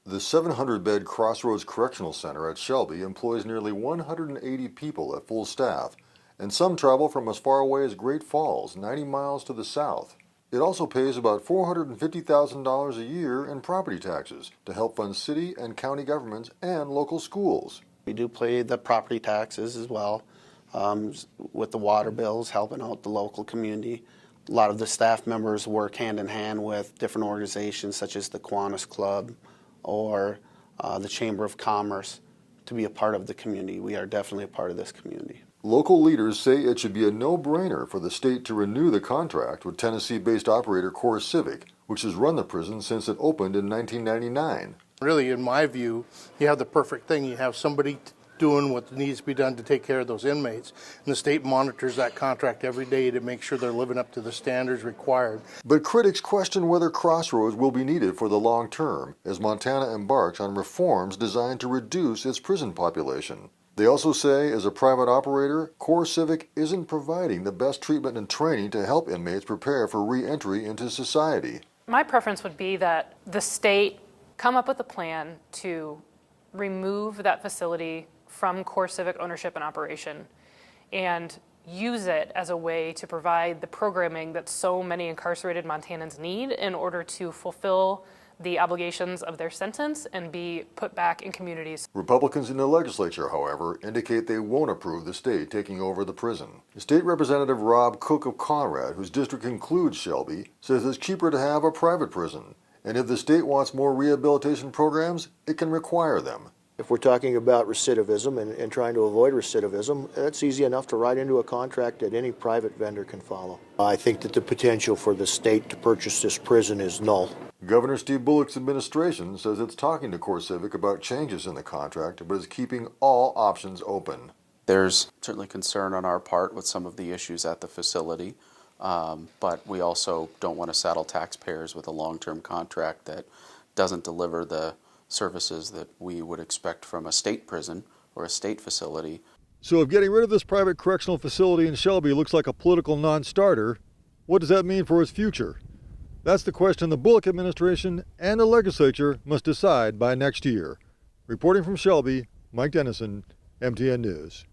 The 700-bed Crossroads Correctional Center at Shelby employs nearly 180 people at full staff, and some travel from as far away as Great Falls, 90 miles to the south. It also pays about $450,000 a year in property taxes to help fund city and county governments and local schools. We do pay the property taxes as well, with the water bills, helping out the local community. A lot of the staff members work hand in hand with different organizations such as the Kiwanis Club or the Chamber of Commerce to be a part of the community. We are definitely a part of this community. Local leaders say it should be a no-brainer for the state to renew the contract with Tennessee-based operator CoreCivic, which has run the prison since it opened in 1999. Really, in my view, you have the perfect thing. You have somebody doing what needs to be done to take care of those inmates, and the state monitors that contract every day to make sure they're living up to the standards required. But critics question whether Crossroads will be needed for the long term as Montana embarks on reforms designed to reduce its prison population. They also say, as a private operator, CoreCivic isn't providing the best treatment and training to help inmates prepare for re-entry into society. My preference would be that the state come up with a plan to remove that facility from CoreCivic ownership and operation and use it as a way to provide the programming that so many incarcerated Montanans need in order to fulfill the obligations of their sentence and be put back in communities. Republicans in the legislature, however, indicate they won't approve the state taking over the prison. State Representative Rob Cook of Conrad, whose district includes Shelby, says it's cheaper to have a private prison, and if the state wants more rehabilitation programs, it can require them. If we're talking about recidivism and trying to avoid recidivism, that's easy enough to write into a contract that any private vendor can follow. I think that the potential for the state to purchase this prison is null. Governor Steve Bullock's administration says it's talking to CoreCivic about changes in the contract, but is keeping all options open. There's certainly concern on our part with some of the issues at the facility, but we also don't want to saddle taxpayers with a long-term contract that doesn't deliver the services that we would expect from a state prison or a state facility. So if getting rid of this private correctional facility in Shelby looks like a political non-starter, what does that mean for its future? That's the question the Bullock administration and the legislature must decide by next year. Reporting from Shelby, Mike Dennison, MTN News.